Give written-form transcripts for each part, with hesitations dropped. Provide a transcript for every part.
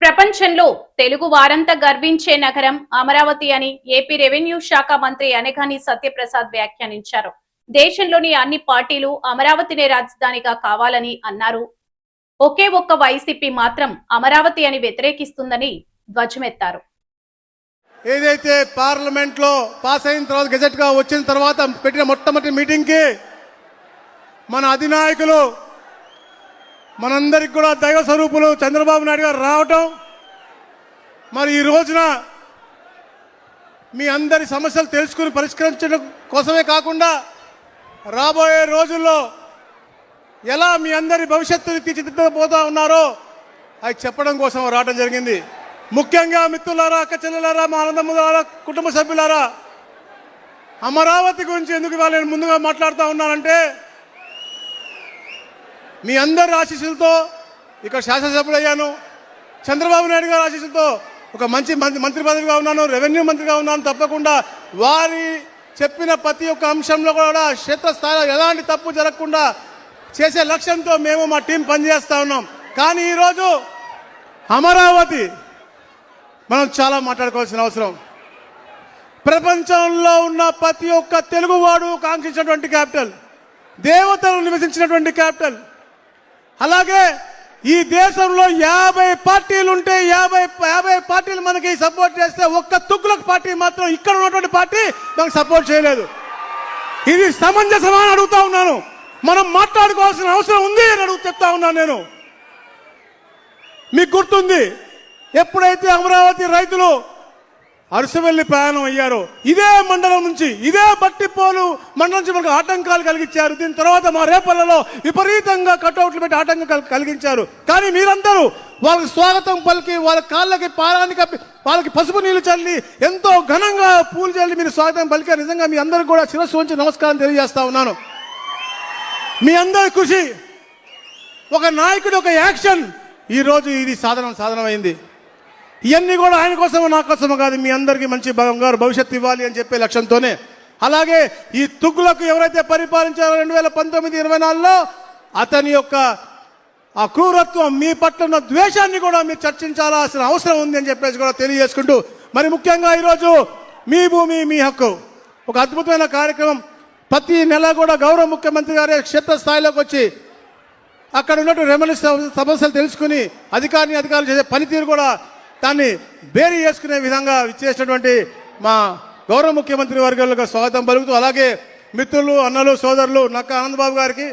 ప్రపంచంలో తెలుగు వారంతా గర్వించే నగరం అమరావతి అని ఏపీ రెవెన్యూ శాఖ మంత్రి అనగాని సత్యప్రసాద్ వ్యాఖ్యానించారు. దేశంలోని అన్ని పార్టీలు అమరావతినే రాజధానిగా కావాలని అన్నారు. ఒకే ఒక్క వైసీపీ మాత్రం అమరావతి అని వ్యతిరేకిస్తుందని ధ్వజమెత్తారు. ఏదైతే పార్లమెంట్ లో పాస్ అయిన తర్వాత గెజెట్ గా వచ్చిన తర్వాత పెట్టిన మొట్టమొదటి మీటింగ్ కి మన అధినాయకులు మనందరికి కూడా దైవ స్వరూపులు చంద్రబాబు నాయుడు గారు రావటం, మరి ఈ రోజున మీ అందరి సమస్యలు తెలుసుకుని పరిష్కరించడం కోసమే కాకుండా రాబోయే రోజుల్లో ఎలా మీ అందరి భవిష్యత్తుని తీర్చిదిద్దబోతా ఉన్నారో అది చెప్పడం కోసం రావడం జరిగింది. ముఖ్యంగా మిత్రులారా, అక్క చెల్లెలారా, మా అన్నదమ్ములారా, కుటుంబ సభ్యులారా, అమరావతి గురించి ఎందుకు ఇవాళ నేను ముందుగా మాట్లాడుతూ ఉన్నానంటే మీ అందరి ఆశీస్సులతో ఇక్కడ శాసనసభ్యులు అయ్యాను. చంద్రబాబు నాయుడు గారి ఆశీస్సులతో ఒక మంచి మంత్రి పదవిగా ఉన్నాను, రెవెన్యూ మంత్రిగా ఉన్నాను. తప్పకుండా వారి చెప్పిన ప్రతి ఒక్క అంశంలో కూడా క్షేత్రస్థాయిలో ఎలాంటి తప్పు జరగకుండా చేసే లక్ష్యంతో మేము మా టీం పనిచేస్తూ ఉన్నాం. కానీ ఈరోజు అమరావతి మనం చాలా మాట్లాడుకోవాల్సిన అవసరం. ప్రపంచంలో ఉన్న ప్రతి ఒక్క తెలుగువాడు కాంక్షించినటువంటి క్యాపిటల్, దేవతలు నివసించినటువంటి క్యాపిటల్. అలాగే ఈ దేశంలో 50 పార్టీలు ఉంటే 50 పార్టీలు మనకి సపోర్ట్ చేస్తే ఒక్క తుగ్లక్ పార్టీ మాత్రం ఇక్కడ ఉన్నటువంటి పార్టీ మనకు సపోర్ట్ చేయలేదు. ఇది సమంజసమా అని అడుగుతా ఉన్నాను. మనం మాట్లాడుకోవాల్సిన అవసరం ఉంది అని చెప్తా ఉన్నాను నేను. మీకు గుర్తుంది, ఎప్పుడైతే అమరావతి రైతులు అరసవెల్లి ప్రయాణం అయ్యారో ఇదే మండలం నుంచి, ఇదే బట్టిపోలు మండలం నుంచి మనకు ఆటంకాలు కలిగించారు. దీని తర్వాత మా రేపల్లలో విపరీతంగా కట్అవుట్లు పెట్టి ఆటంకాలు కలిగించారు. కానీ మీరందరూ వాళ్ళకి స్వాగతం పలికి, వాళ్ళ కాళ్ళకి పారాన్ని కప్పి, వాళ్ళకి పసుపు నీళ్లు చల్లి, ఎంతో ఘనంగా పూలు చల్లి మీరు స్వాగతం పలికారు. నిజంగా మీ అందరికీ కూడా శిరస్సు వంచి నమస్కారం తెలియజేస్తా ఉన్నాను. మీ అందరి కృషి, ఒక నాయకుడు ఒక యాక్షన్ ఈరోజు ఇది సాధనమైంది. ఇవన్నీ కూడా ఆయన కోసమో నా కోసమో కాదు, మీ అందరికీ మంచి బంగారు భవిష్యత్తు ఇవ్వాలి అని చెప్పే లక్ష్యంతోనే. అలాగే ఈ తుగ్గులకు ఎవరైతే పరిపాలించారో 2019-24లో అతని యొక్క ఆ క్రూరత్వం, మీ పట్ల ఉన్న ద్వేషాన్ని కూడా మీరు చర్చించాల్సిన అవసరం ఉంది అని చెప్పేసి కూడా తెలియజేసుకుంటూ, మరి ముఖ్యంగా ఈరోజు మీ భూమి మీ హక్కు ఒక అద్భుతమైన కార్యక్రమం. ప్రతి నెల కూడా గౌరవ ముఖ్యమంత్రి గారి క్షేత్రస్థాయిలోకి వచ్చి అక్కడ ఉన్నటువంటి రెవెన్యూ సమస్యలు తెలుసుకుని అధికారులు చేసే పనితీరు కూడా దాన్ని బేరీ చేసుకునే విధంగా ఇచ్చేసినటువంటి మా గౌరవ ముఖ్యమంత్రి వర్గాలకు స్వాగతం పలుకుతూ, అలాగే మిత్రులు, అన్నలు, సోదరులు నక్క ఆనందబాబు గారికి,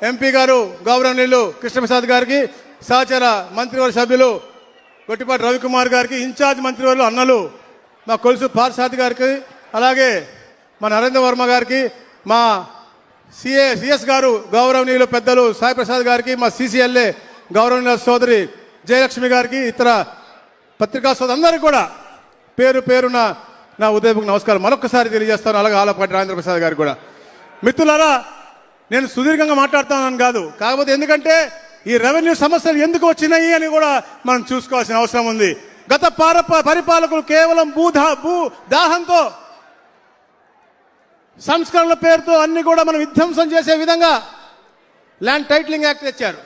ఎంపీ గారు గౌరవనీయులు కృష్ణప్రసాద్ గారికి, సహచర మంత్రివర్గ సభ్యులు గొట్టిపాటి రవికుమార్ గారికి, ఇన్ఛార్జ్ మంత్రివర్యులు అన్నలు మా కొలుసు పార్సాద్ గారికి, అలాగే మా నరేంద్ర వర్మ గారికి, మా సిఎస్ గారు గౌరవనీయులు పెద్దలు సాయి ప్రసాద్ గారికి, మా సిసిఎల్ఏ గౌరవనీయుల సోదరి జయలక్ష్మి గారికి, ఇతర పత్రికా సోదరులందరికీ కూడా పేరు పేరున నా ఉదయపూర్వక నమస్కారం మరొకసారి తెలియజేస్తాను. అలాగే ఆలపాటి రాజేంద్ర ప్రసాద్ గారికి కూడా. మిత్రులారా, నేను సుదీర్ఘంగా మాట్లాడుతున్నాను కాదు, కాకపోతే ఎందుకంటే ఈ రెవెన్యూ సమస్యలు ఎందుకు వచ్చినాయి అని కూడా మనం చూసుకోవాల్సిన అవసరం ఉంది. గత పరిపాలకులు కేవలం దాహంతో, సంస్కరణల పేరుతో అన్ని కూడా మనం విధ్వంసం చేసే విధంగా ల్యాండ్ టైటిలింగ్ యాక్ట్ తెచ్చారు.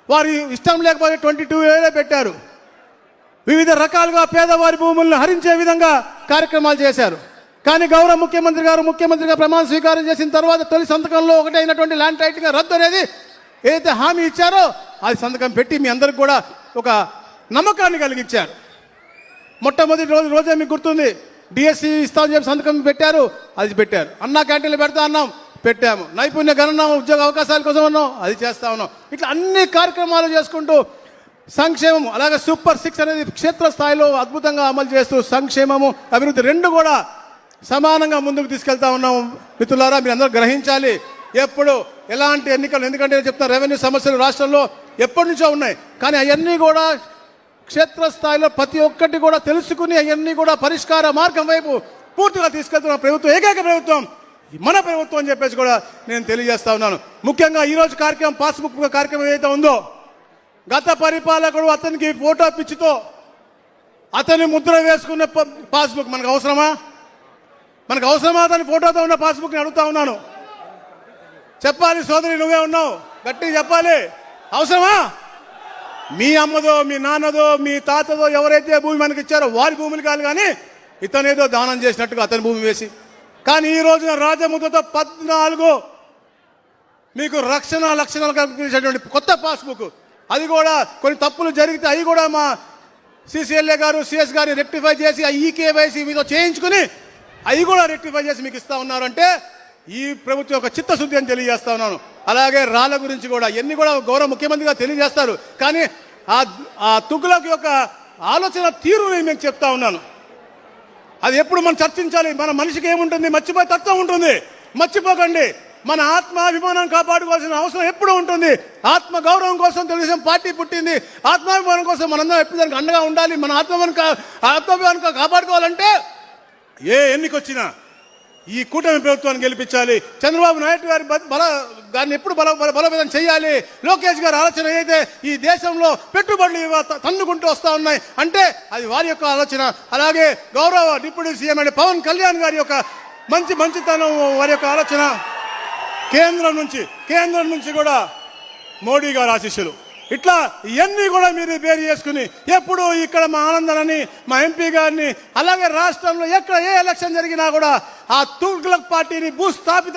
వారి ఇష్టం లేకపోతే 22A పెట్టారు. వివిధ రకాలుగా పేదవారి భూములను హరించే విధంగా కార్యక్రమాలు చేశారు. కానీ గౌరవ ముఖ్యమంత్రిగా ప్రమాణ స్వీకారం చేసిన తర్వాత తొలి సంతకంలో ఒకటి అయినటువంటి ల్యాండ్ టైటిలింగ్ రద్దు అనేది ఏదైతే హామీ ఇచ్చారో అది సంతకం పెట్టి మీ అందరికి కూడా ఒక నమ్మకాన్ని కలిగించారు. మొట్టమొదటి రోజే మీకు గుర్తుంది, డిఎస్సి ఇస్తామని చెప్పి సంతకం పెట్టారు, అది పెట్టారు. అన్నా క్యాంటీన్లు పెడతా అన్నాం, పెట్టాము. నైపుణ్య గణన ఉద్యోగ అవకాశాల కోసం ఉన్నాం, అది చేస్తా ఉన్నాం. ఇట్లా అన్ని కార్యక్రమాలు చేసుకుంటూ సంక్షేమం, అలాగే సూపర్ 6 అనేది క్షేత్రస్థాయిలో అద్భుతంగా అమలు చేస్తూ సంక్షేమము అభివృద్ధి రెండు కూడా సమానంగా ముందుకు తీసుకెళ్తా ఉన్నాము. మిత్రులారా, మీరు అందరూ గ్రహించాలి, ఎప్పుడు ఎలాంటి ఎన్నికలు, ఎందుకంటే చెప్తున్నా రెవెన్యూ సమస్యలు రాష్ట్రంలో ఎప్పటి నుంచో ఉన్నాయి. కానీ అవన్నీ కూడా క్షేత్రస్థాయిలో ప్రతి ఒక్కటి కూడా తెలుసుకుని అవన్నీ కూడా పరిష్కార మార్గం వైపు పూర్తిగా తీసుకెళ్తున్న ప్రభుత్వం ఏకైక ప్రభుత్వం మన ప్రభుత్వం అని చెప్పేసి కూడా నేను తెలియజేస్తా ఉన్నాను. ముఖ్యంగా ఈరోజు కార్యక్రమం, పాస్బుక్ కార్యక్రమం ఏదైతే ఉందో, గత పరిపాలకుడు అతనికి ఫోటో పిచ్చితో అతని ముద్ర వేసుకున్న పాస్బుక్ మనకు అవసరమా? అతని ఫోటోతో ఉన్న పాస్బుక్ని అడుగుతా ఉన్నాను. చెప్పాలి సోదరి, నువ్వే ఉన్నావు, గట్టిగా చెప్పాలి. అవసరమా? మీ అమ్మదో మీ నాన్నదో మీ తాతదో ఎవరైతే భూమి మనకి ఇచ్చారో వారి భూములు కాదు, కానీ ఇతనేదో దానం చేసినట్టుగా అతని భూమి వేసి. కానీ ఈ రోజున రాజముద్రతో 14 మీకు లక్షణాలు కల్పించేటువంటి కొత్త పాస్బుక్, అది కూడా కొన్ని తప్పులు జరిగితే అవి కూడా మా సిసిఎల్ఏ గారు సిఎస్ గారిని రెక్టిఫై చేసి ఈకేవైసీ మీతో చేయించుకుని అవి కూడా రెక్టిఫై చేసి మీకు ఇస్తా ఉన్నారంటే ఈ ప్రభుత్వం యొక్క చిత్తశుద్ధి అని తెలియజేస్తా ఉన్నాను. అలాగే రాళ్ళ గురించి కూడా ఎన్ని కూడా గౌరవ ముఖ్యమంత్రిగా తెలియజేస్తారు, కానీ ఆ తుగ్లక్ యొక్క ఆలోచన తీరుని నేను చెప్తా ఉన్నాను. అది ఎప్పుడు మనం చర్చించాలి. మన మనిషికి ఏముంటుంది, మర్చిపోయే తత్వం ఉంటుంది. మర్చిపోకండి, మన ఆత్మాభిమానం కాపాడుకోవాల్సిన అవసరం ఎప్పుడు ఉంటుంది. ఆత్మ గౌరవం కోసం తెలుగుదేశం పార్టీ పుట్టింది. ఆత్మాభిమానం కోసం మనందరం ఎప్పుడు దానికి అండగా ఉండాలి. మన ఆత్మాభిమానం కాపాడుకోవాలంటే ఏ ఎన్నికొచ్చినా ఈ కూటమి ప్రభుత్వాన్ని గెలిపించాలి. చంద్రబాబు నాయుడు గారి దాన్ని ఎప్పుడు బలోపేతం చేయాలి. లోకేష్ గారి ఆలోచన అయితే ఈ దేశంలో పెట్టుబడులు తన్నుకుంటూ వస్తూ ఉన్నాయి అంటే అది వారి యొక్క ఆలోచన. అలాగే గౌరవ డిప్యూటీ సీఎం అంటే పవన్ కళ్యాణ్ గారి యొక్క మంచితనం, వారి యొక్క ఆలోచన. కేంద్రం నుంచి కూడా మోడీ గారి ఆశీస్సులు, ఇట్లా ఇవన్నీ కూడా మీరు బేరు చేసుకుని ఎప్పుడు ఇక్కడ మా ఆనందనని మా ఎంపీ గారిని అలాగే రాష్ట్రంలో ఎక్కడ ఏ ఎలక్షన్ జరిగినా కూడా ఆ తుగ్లక్ పార్టీని భూస్థాపిత